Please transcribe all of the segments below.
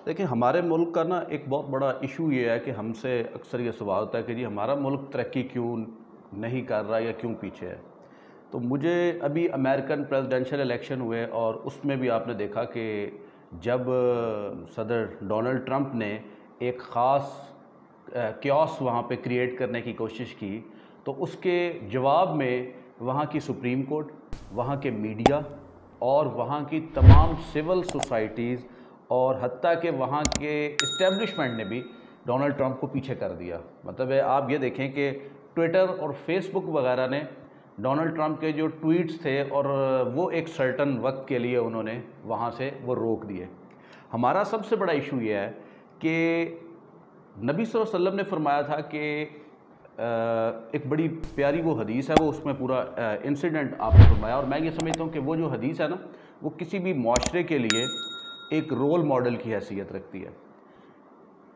دیکھیں ہمارے ملک کا نا ایک بہت بڑا ایشو یہ ہے کہ ہم سے اکثر یہ سوال ہوتا ہے کہ جی ہمارا ملک ترقی کیوں نہیں کر رہا یا کیوں پیچھے ہے. تو مجھے ابھی امریکن پریزیڈنشل الیکشن ہوئے اور اس میں بھی آپ نے دیکھا کہ جب صدر ڈونلڈ ٹرمپ نے ایک خاص کیوس وہاں پہ کریٹ کرنے کی کوشش کی تو اس کے جواب میں وہاں کی سپریم کورٹ، وہاں کے میڈیا اور وہاں کی تمام سول سوسائٹیز اور حتیٰ کہ وہاں کے اسٹیبلشمنٹ نے بھی ڈونلڈ ٹرمپ کو پیچھے کر دیا. مطلب ہے آپ یہ دیکھیں کہ ٹویٹر اور فیس بک وغیرہ نے ڈونلڈ ٹرمپ کے جو ٹویٹس تھے اور وہ ایک سرٹن وقت کے لیے انہوں نے وہاں سے وہ روک دیے. ہمارا سب سے بڑا ایشو یہ ہے کہ نبی صلی اللہ علیہ وسلم نے فرمایا تھا کہ ایک بڑی پیاری وہ حدیث ہے، وہ اس میں پورا انسیڈنٹ آپ نے فرمایا، اور میں یہ سمجھتا ہوں کہ وہ جو حدیث ہے نا وہ کسی بھی معاشرے کے لیے ایک رول ماڈل کی حیثیت رکھتی ہے.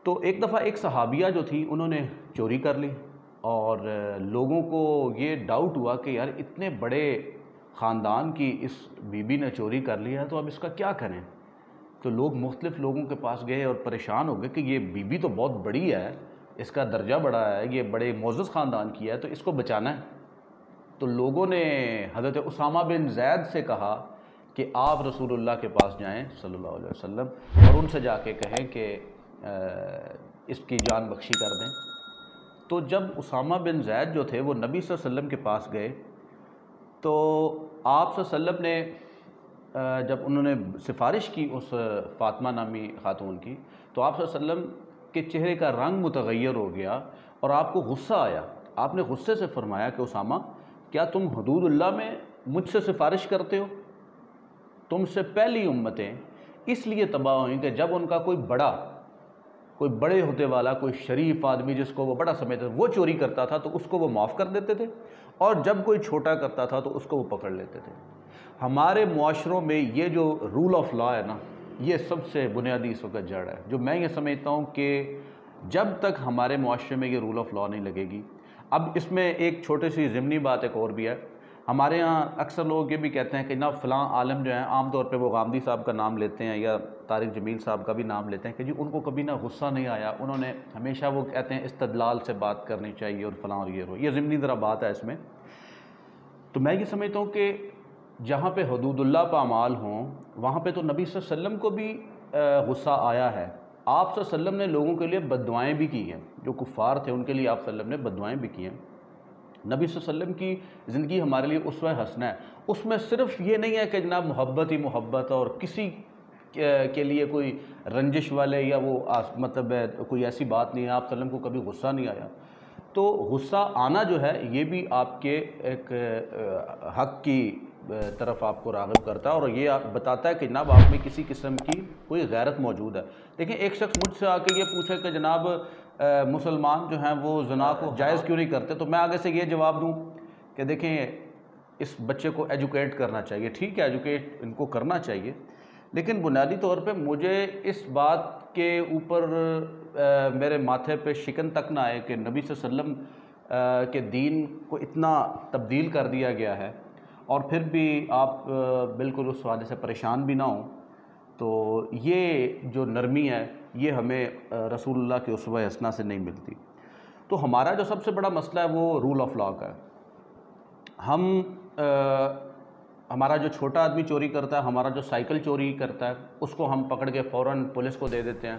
تو ایک دفعہ ایک صحابیہ جو تھی انہوں نے چوری کر لی اور لوگوں کو یہ ڈاؤٹ ہوا کہ یار اتنے بڑے خاندان کی اس بی بی نے چوری کر لی ہے تو اب اس کا کیا کریں. تو لوگ مختلف لوگوں کے پاس گئے اور پریشان ہو گئے کہ یہ بی بی تو بہت بڑی ہے، اس کا درجہ بڑا ہے، یہ بڑے معزز خاندان کی ہے، تو اس کو بچانا ہے. تو لوگوں نے حضرت اسامہ بن زید سے کہا کہ آپ رسول اللہ کے پاس جائیں صلی اللہ علیہ وسلم اور ان سے جا کے کہیں کہ اس کی جان بخشی کر دیں. تو جب اسامہ بن زید جو تھے وہ نبی صلی اللہ علیہ وسلم کے پاس گئے تو آپ صلی اللہ علیہ وسلم نے جب انہوں نے سفارش کی اس فاطمہ نامی خاتون کی تو آپ صلی اللہ علیہ وسلم کے چہرے کا رنگ متغیر ہو گیا اور آپ کو غصہ آیا. آپ نے غصے سے فرمایا کہ اسامہ کیا تم حدود اللہ میں مجھ سے سفارش کرتے ہو؟ تم سے پہلی امتیں اس لیے تباہ ہوئیں کہ جب ان کا کوئی بڑے ہوتے والا کوئی شریف آدمی جس کو وہ بڑا سمجھتا وہ چوری کرتا تھا تو اس کو وہ معاف کر دیتے تھے، اور جب کوئی چھوٹا کرتا تھا تو اس کو وہ پکڑ لیتے تھے. ہمارے معاشروں میں یہ جو رول آف لا ہے نا یہ سب سے بنیادی اس وقت جڑ ہے، جو میں یہ سمجھتا ہوں کہ جب تک ہمارے معاشرے میں یہ رول آف لا نہیں لگے گی. اب اس میں ایک چھوٹی سی ضمنی بات ایک اور بھی ہے. ہمارے ہاں اکثر لوگ یہ بھی کہتے ہیں کہ نا فلاں عالم جو ہیں، عام طور پہ وہ غامدی صاحب کا نام لیتے ہیں یا طارق جمیل صاحب کا بھی نام لیتے ہیں کہ جی ان کو کبھی نہ غصہ نہیں آیا، انہوں نے ہمیشہ وہ کہتے ہیں استدلال سے بات کرنی چاہیے اور فلاں اور یہ ضمنی ذرا بات ہے اس میں. تو میں یہ سمجھتا ہوں کہ جہاں پہ حدود اللہ پامال ہوں وہاں پہ تو نبی صلی اللہ علیہ وسلم کو بھی غصہ آیا ہے. آپ صلی اللہ علیہ وسلم نے لوگوں کے لیے بددعائیں بھی کی ہیں، جو کفار تھے ان کے لیے آپ صلی اللہ علیہ وسلم نے بددعائیں بھی کی ہیں. نبی صلی اللہ علیہ وسلم کی زندگی ہمارے لیے اسوہ حسنہ ہے. اس میں صرف یہ نہیں ہے کہ جناب محبت ہی محبت اور کسی کے لیے کوئی رنجش والے یا وہ مطلب کوئی ایسی بات نہیں ہے. آپ صلی اللہ علیہ وسلم کو کبھی غصہ نہیں آیا. تو غصہ آنا جو ہے یہ بھی آپ کے ایک حق کی طرف آپ کو راغب کرتا ہے اور یہ بتاتا ہے کہ جناب آپ میں کسی قسم کی کوئی غیرت موجود ہے. دیکھیں ایک شخص مجھ سے آ کے یہ پوچھے کہ جناب مسلمان جو ہیں وہ زنا کو جائز کیوں نہیں کرتے، تو میں آگے سے یہ جواب دوں کہ دیکھیں اس بچے کو ایجوکیٹ کرنا چاہیے، ٹھیک ہے ایجوکیٹ ان کو کرنا چاہیے، لیکن بنیادی طور پہ مجھے اس بات کے اوپر میرے ماتھے پہ شکن تک نہ آئے کہ نبی صلی اللہ علیہ وسلم کے دین کو اتنا تبدیل کر دیا گیا ہے اور پھر بھی آپ بالکل اس حوالے سے پریشان بھی نہ ہوں. تو یہ جو نرمی ہے یہ ہمیں رسول اللہ کے اسوہ حسنہ سے نہیں ملتی. تو ہمارا جو سب سے بڑا مسئلہ ہے وہ رول آف لا کا ہے. ہمارا جو چھوٹا آدمی چوری کرتا ہے، ہمارا جو سائیکل چوری کرتا ہے اس کو ہم پکڑ کے فوراً پولیس کو دے دیتے ہیں.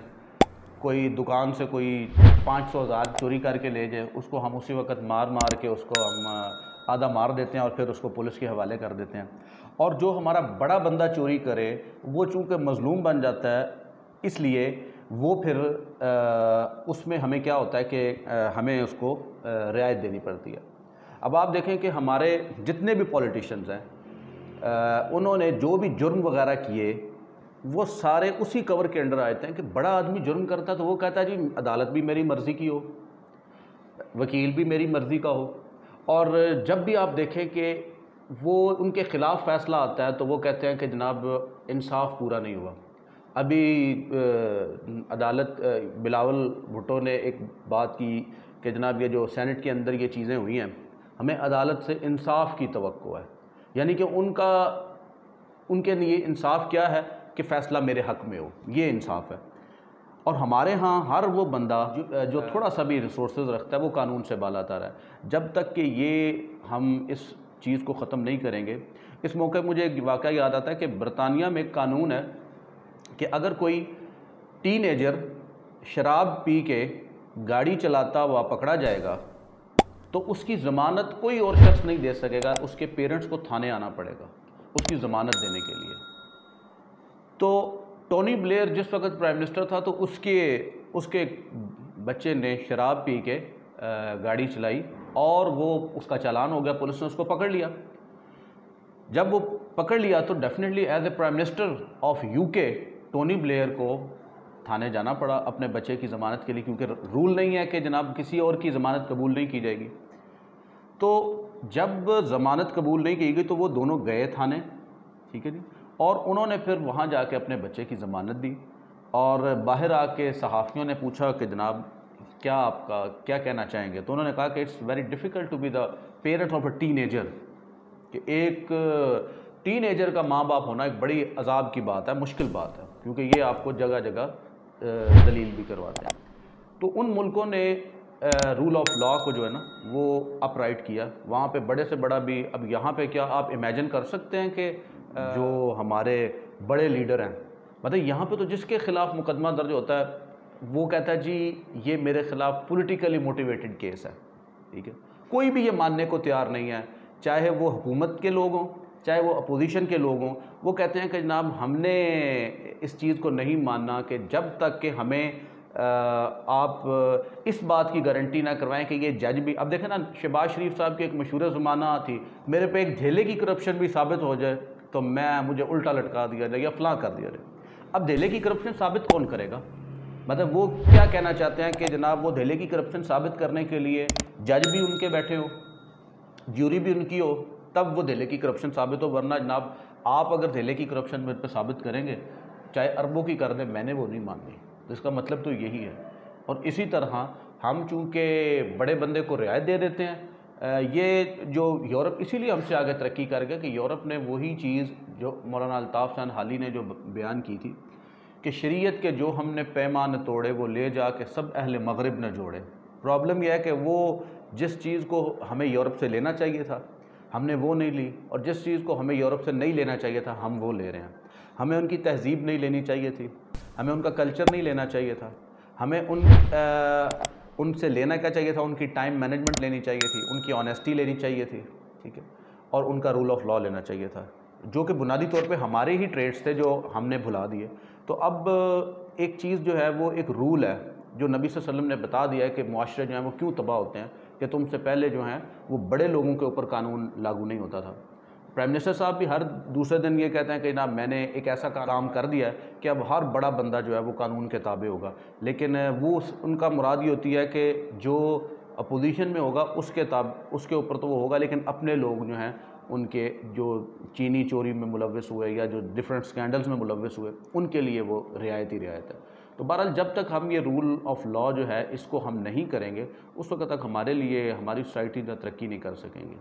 کوئی دکان سے کوئی 500,000 چوری کر کے لے جائے اس کو ہم اسی وقت مار کے اس کو ہم آدھا مار دیتے ہیں اور پھر اس کو پولیس کے حوالے کر دیتے ہیں. اور جو ہمارا بڑا بندہ چوری کرے وہ چونکہ مظلوم بن جاتا ہے اس لیے وہ پھر اس میں ہمیں کیا ہوتا ہے کہ ہمیں اس کو رعایت دینی پڑتی ہے. اب آپ دیکھیں کہ ہمارے جتنے بھی پولیٹیشنز ہیں انہوں نے جو بھی جرم وغیرہ کیے وہ سارے اسی کور کے انڈر آتے ہیں کہ بڑا آدمی جرم کرتا ہے تو وہ کہتا ہے جی عدالت بھی میری مرضی کی ہو، وکیل بھی میری مرضی کا ہو. اور جب بھی آپ دیکھیں کہ وہ ان کے خلاف فیصلہ آتا ہے تو وہ کہتے ہیں کہ جناب انصاف پورا نہیں ہوا. ابھی عدالت بلاول بھٹو نے ایک بات کی کہ جناب یہ جو سینٹ کے اندر یہ چیزیں ہوئی ہیں ہمیں عدالت سے انصاف کی توقع ہے، یعنی کہ ان کے لیے انصاف کیا ہے کہ فیصلہ میرے حق میں ہو، یہ انصاف ہے. اور ہمارے ہاں ہر وہ بندہ جو تھوڑا سا بھی ریسورسز رکھتا ہے وہ قانون سے بالا تر ہے. جب تک کہ یہ ہم اس چیز کو ختم نہیں کریں گے. اس موقع مجھے ایک واقعہ یاد آتا ہے کہ برطانیہ میں ایک قانون ہے کہ اگر کوئی ٹین ایجر شراب پی کے گاڑی چلاتا ہوا پکڑا جائے گا تو اس کی ضمانت کوئی اور شخص نہیں دے سکے گا, اس کے پیرنٹس کو تھانے آنا پڑے گا اس کی ضمانت دینے کے لیے. تو ٹونی بلیئر جس وقت پرائم منسٹر تھا تو اس کے بچے نے شراب پی کے گاڑی چلائی اور وہ اس کا چالان ہو گیا, پولیس نے اس کو پکڑ لیا. جب وہ پکڑ لیا تو definitely as a prime minister of you کے ٹونی بلیئر کو تھانے جانا پڑا اپنے بچے کی ضمانت کے لیے, کیونکہ رول نہیں ہے کہ جناب کسی اور کی ضمانت قبول نہیں کی جائے گی. تو جب ضمانت قبول نہیں کی گئی تو وہ دونوں گئے تھانے, ٹھیک ہے جی, اور انہوں نے پھر وہاں جا کے اپنے بچے کی ضمانت دی. اور باہر آ کے صحافیوں نے پوچھا کہ جناب کیا آپ کا کیا کہنا چاہیں گے, تو انہوں نے کہا کہ it's very difficult to be the parent of a teenager, کہ ایک ٹین ایجر کا ماں باپ ہونا ایک بڑی عذاب کی بات ہے, مشکل بات ہے, کیونکہ یہ آپ کو جگہ جگہ ذلیل بھی کرواتے ہیں. تو ان ملکوں نے رول آف لا کو جو ہے نا وہ اپ رائٹ کیا. وہاں پہ بڑے سے بڑا بھی, اب یہاں پہ کیا آپ امیجن کر سکتے ہیں کہ جو ہمارے بڑے لیڈر ہیں, مطلب یہاں پہ تو جس کے خلاف مقدمہ درج ہوتا ہے وہ کہتا ہے جی یہ میرے خلاف پولیٹیکلی موٹیویٹڈ کیس ہے, ٹھیک ہے. کوئی بھی یہ ماننے کو تیار نہیں ہے, چاہے وہ حکومت کے لوگ ہوں چاہے وہ اپوزیشن کے لوگ ہوں. وہ کہتے ہیں کہ جناب ہم نے اس چیز کو نہیں ماننا کہ جب تک کہ ہمیں آپ اس بات کی گارنٹی نہ کروائیں کہ یہ جج بھی, اب دیکھیں نا شہباز شریف صاحب کی ایک مشہور زمانہ تھی, میرے پہ ایک دھیلے کی کرپشن بھی ثابت ہو جائے تو مجھے الٹا لٹکا دیا جائے یا فلاں کر دیا جائے. اب دھیلے کی کرپشن ثابت کون کرے گا؟ مطلب وہ کیا کہنا چاہتے ہیں کہ جناب وہ دھیلے کی کرپشن ثابت کرنے کے لیے جج بھی ان کے بیٹھے ہو, جیوری بھی ان کی ہو, تب وہ دھیلے کی کرپشن ثابت ہو. ورنہ جناب آپ اگر دھیلے کی کرپشن میرے پہ ثابت کریں گے چاہے اربوں کی کر دیں, میں نے وہ نہیں ماننی. تو اس کا مطلب تو یہی ہے. اور اسی طرح ہم چونکہ بڑے بندے کو رعایت دے دیتے ہیں, یہ جو یورپ اسی لیے ہم سے آگے ترقی کر گیا کہ یورپ نے وہی چیز جو مولانا الطاف خان حالی نے جو بیان کی تھی کہ شریعت کے جو ہم نے پیمان توڑے وہ لے جا کے سب اہل مغرب نے جوڑے. پرابلم یہ ہے کہ وہ جس چیز کو ہمیں یورپ سے لینا چاہیے تھا ہم نے وہ نہیں لی, اور جس چیز کو ہمیں یورپ سے نہیں لینا چاہیے تھا ہم وہ لے رہے ہیں. ہمیں ان کی تہذیب نہیں لینی چاہیے تھی, ہمیں ان کا کلچر نہیں لینا چاہیے تھا, ہمیں ان سے لینا کیا چاہیے تھا, ان کی ٹائم مینجمنٹ لینی چاہیے تھی, ان کی آنیسٹی لینی چاہیے تھی, ٹھیک ہے, اور ان کا رول آف لا لینا چاہیے تھا, جو کہ بنیادی طور پہ ہمارے ہی ٹریڈس تھے جو ہم نے بھلا دیے. تو اب ایک چیز جو ہے وہ ایک رول ہے جو نبی صلی اللہ علیہ وسلم نے بتا دیا ہے کہ معاشرے جو ہیں وہ کیوں تباہ ہوتے ہیں, کہ تم سے پہلے جو ہیں وہ بڑے لوگوں کے اوپر قانون لاگو نہیں ہوتا تھا. پرائم منسٹر صاحب بھی ہر دوسرے دن یہ کہتے ہیں کہ جناب میں نے ایک ایسا کام کر دیا ہے کہ اب ہر بڑا بندہ جو ہے وہ قانون کے تابع ہوگا. لیکن وہ ان کا مراد یہ ہوتی ہے کہ جو اپوزیشن میں ہوگا اس کے اوپر تو وہ ہوگا, لیکن اپنے لوگ جو ہیں ان کے جو چینی چوری میں ملوث ہوئے یا جو ڈفرینٹ سکینڈلز میں ملوث ہوئے ان کے لیے وہ رعایت ہی رعایت ہے. تو بہرحال جب تک ہم یہ رول آف لا جو ہے اس کو ہم نہیں کریں گے اس وقت تک ہمارے لیے ہماری سوسائٹی ترقی نہیں کر سکیں گے.